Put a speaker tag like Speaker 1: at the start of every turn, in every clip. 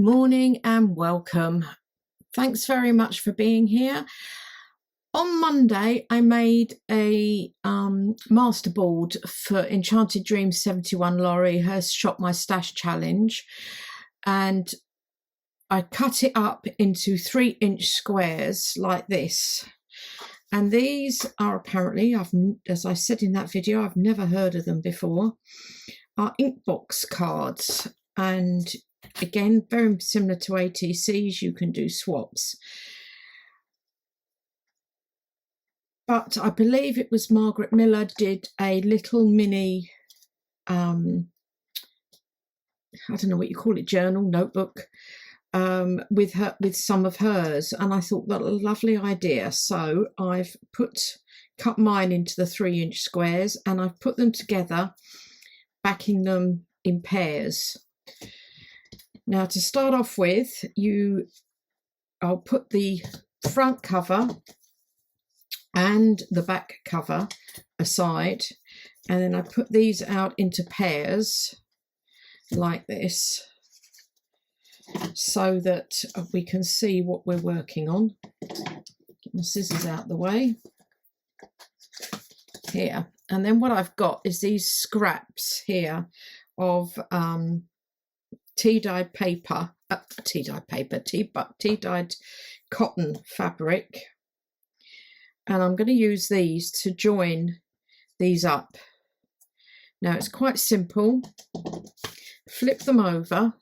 Speaker 1: morning and welcome. Thanks very much for being here. On Monday, I made a masterboard for Enchanted Dreams 71 Laurie, her Shop My Stash challenge, and I cut it up into 3-inch squares like this. And these are apparently, as I said in that video, I've never heard of them before, are Inkbox cards. And again, very similar to ATCs, you can do swaps. But I believe it was Margaret Miller did a little mini, I don't know what you call it, journal, notebook, with some of hers, and I thought that a lovely idea. So I've cut mine into the 3-inch squares, and I've put them together, backing them in pairs. Now, to start off with, I'll put the front cover and the back cover aside, and then I put these out into pairs like this so that we can see what we're working on. Get my scissors out the way here, and then what I've got is these scraps here of tea-dyed cotton fabric, and I'm going to use these to join these up. Now it's quite simple. Flip them over,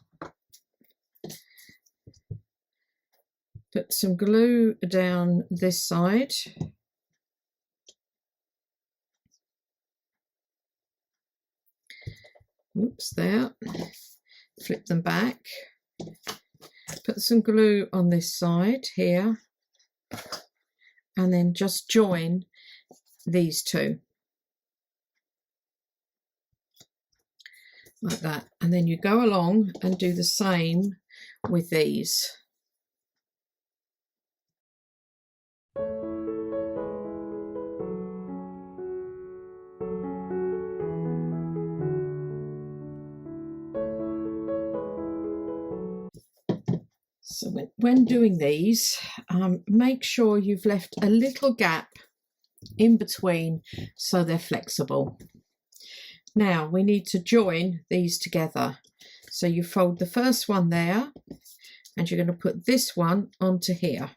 Speaker 1: put some glue down this side, whoops, there, flip them back, put some glue on this side here, and then just join these two like that, and then you go along and do the same with these. So when doing these, make sure you've left a little gap in between so they're flexible. Now we need to join these together. So you fold the first one there, and you're going to put this one onto here.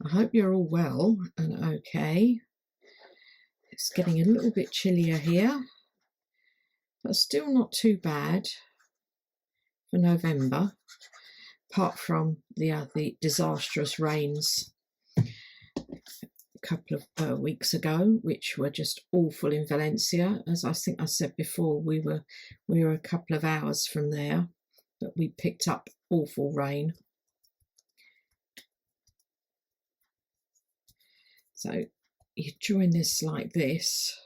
Speaker 1: I hope you're all well and okay. It's getting a little bit chillier here, but still not too bad for November, apart from the disastrous rains a couple of weeks ago, which were just awful in Valencia. As I think I said before, we were a couple of hours from there, but we picked up awful rain. So you join this like this.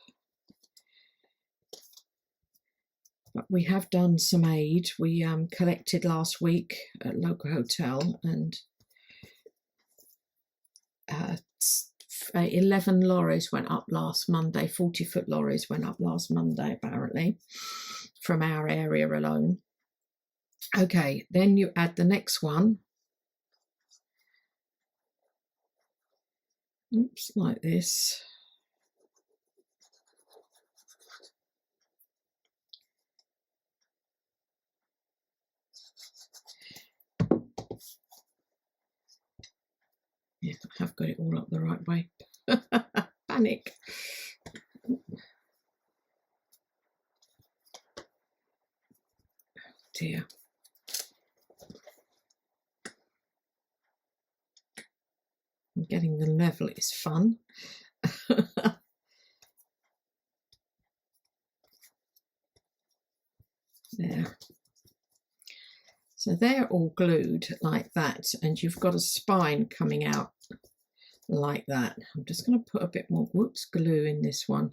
Speaker 1: But we have done some aid. We collected last week at a local hotel, and 11 lorries went up last Monday. 40-foot lorries went up last Monday, apparently, from our area alone. Okay, then you add the next one. Oops, like this. Yeah, I have got it all up the right way. Panic. Oh dear. Getting the level is fun. There. So they're all glued like that, and you've got a spine coming out like that. I'm just going to put a bit more glue in this one.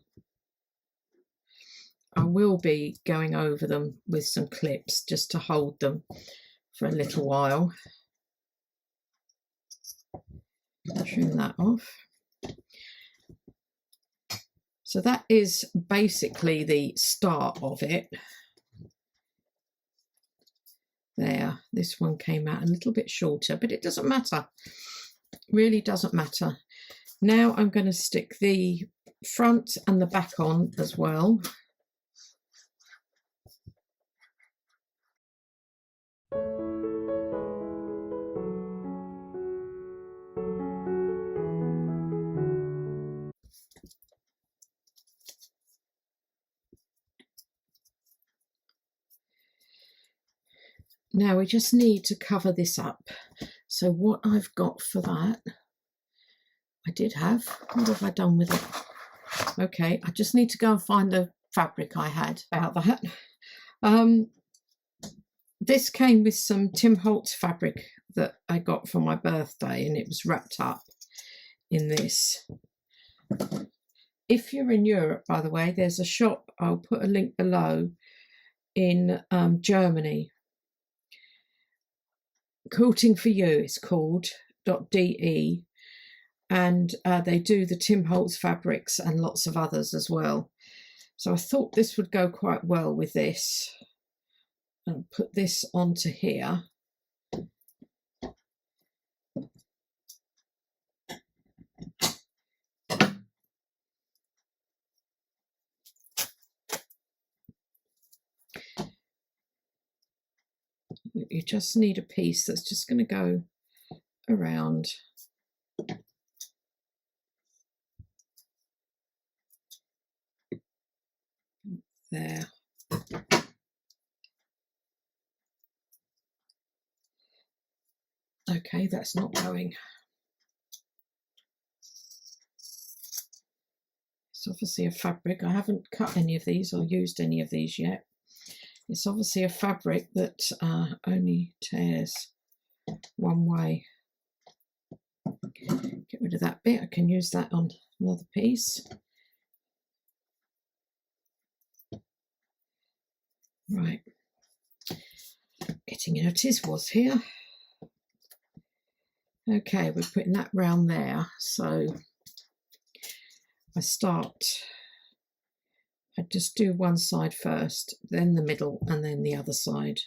Speaker 1: I will be going over them with some clips just to hold them for a little while. Trim that off. So that is basically the start of it. There, this one came out a little bit shorter, but it doesn't matter. Really doesn't matter. Now I'm going to stick the front and the back on as well. Now we just need to cover this up. So what I've got for that, I did have, what have I done with it? Okay, I just need to go and find the fabric I had about that. This came with some Tim Holtz fabric that I got for my birthday, and it was wrapped up in this. If you're in Europe, by the way, there's a shop, I'll put a link below, in Germany. Quilting for You it's called, .de, and they do the Tim Holtz fabrics and lots of others as well. So I thought this would go quite well with this. And put this onto here. You just need a piece that's just going to go around. There. Okay, that's not going. It's obviously a fabric. I haven't cut any of these or used any of these yet. It's obviously a fabric that only tears one way. Get rid of that bit. I can use that on another piece. Right. Getting in a tiswas here. Okay, we're putting that round there. So I just do one side first, then the middle, and then the other side.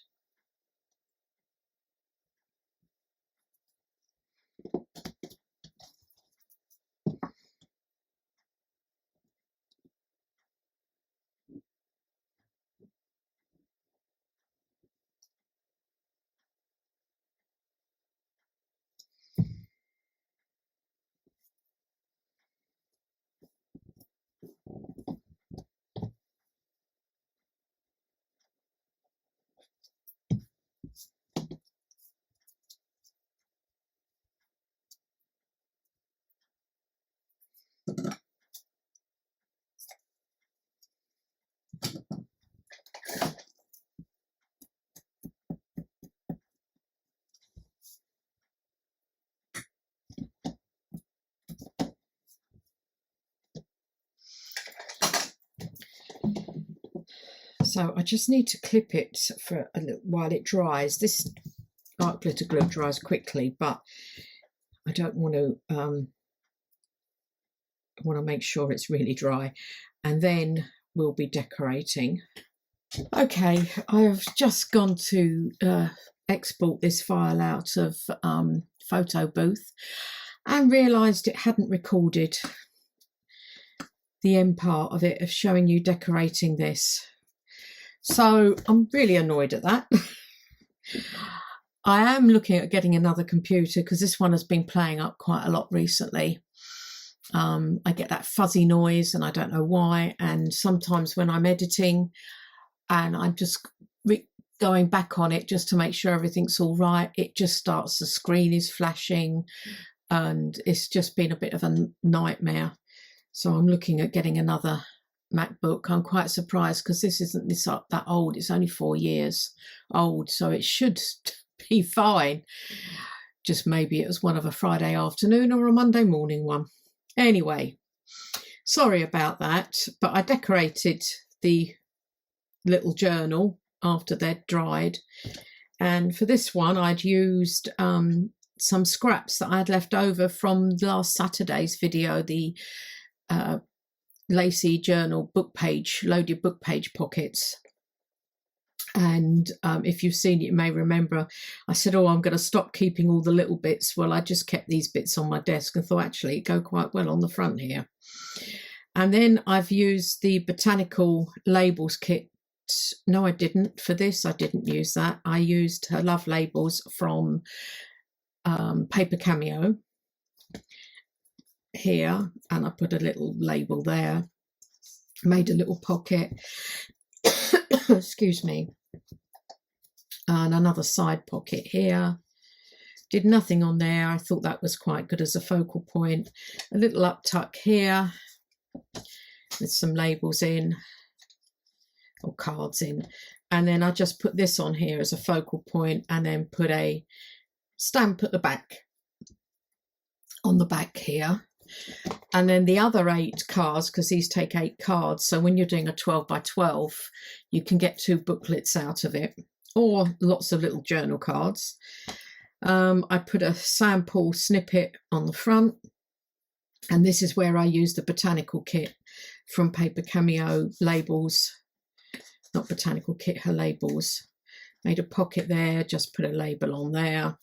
Speaker 1: So I just need to clip it for a little while it dries. This art glitter glue dries quickly, but I don't want to. I want to make sure it's really dry, and then we'll be decorating. Okay, I have just gone to export this file out of Photo Booth and realised it hadn't recorded the end part of it of showing you decorating this. So I'm really annoyed at that. I am looking at getting another computer because this one has been playing up quite a lot recently. I get that fuzzy noise and I don't know why, and sometimes when I'm editing and I'm just going back on it just to make sure everything's all right, it just starts, the screen is flashing, and it's just been a bit of a nightmare. So I'm looking at getting another MacBook. I'm quite surprised because this isn't that old. It's only 4 years old, so it should be fine. Just maybe it was one of a Friday afternoon or a Monday morning one. Anyway, sorry about that, but I decorated the little journal after they'd dried, and for this one I'd used some scraps that I had left over from last Saturday's video, the lacy journal book page, loaded book page pockets. And if you've seen it, you may remember I said, oh, I'm going to stop keeping all the little bits. Well, I just kept these bits on my desk and thought actually it'd go quite well on the front here. And then I've used the botanical labels kit. No, I didn't. For this, I didn't use that. I used her love labels from Paper Cameo here, and I put a little label there, made a little pocket, excuse me, and another side pocket here. Did nothing on there. I thought that was quite good as a focal point. A little up tuck here with some labels in, or cards in, and then I just put this on here as a focal point, and then put a stamp at the back, on the back here. And then the other 8 cards, because these take 8 cards, so when you're doing a 12 by 12 you can get 2 booklets out of it, or lots of little journal cards. I put a sample snippet on the front, and this is where I use the botanical kit from Paper Cameo labels, not botanical kit, her labels. Made a pocket there, just put a label on there.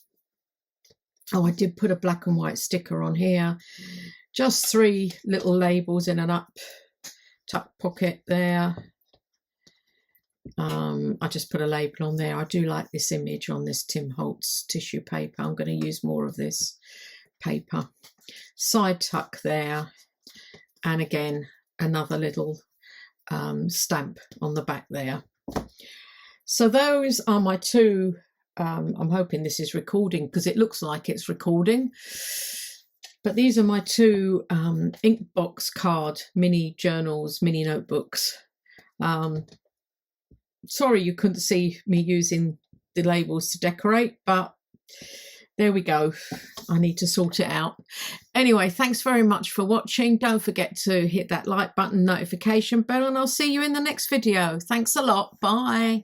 Speaker 1: Oh, I did put a black and white sticker on here. Just 3 little labels in an up tuck pocket there. I just put a label on there. I do like this image on this Tim Holtz tissue paper. I'm going to use more of this paper. Side tuck there, and again another little stamp on the back there. So those are my 2. I'm hoping this is recording because it looks like it's recording. But these are my 2 Inkbox Card mini journals, mini notebooks. Sorry you couldn't see me using the labels to decorate, but there we go. I need to sort it out. Anyway, thanks very much for watching. Don't forget to hit that like button, notification bell, and I'll see you in the next video. Thanks a lot. Bye.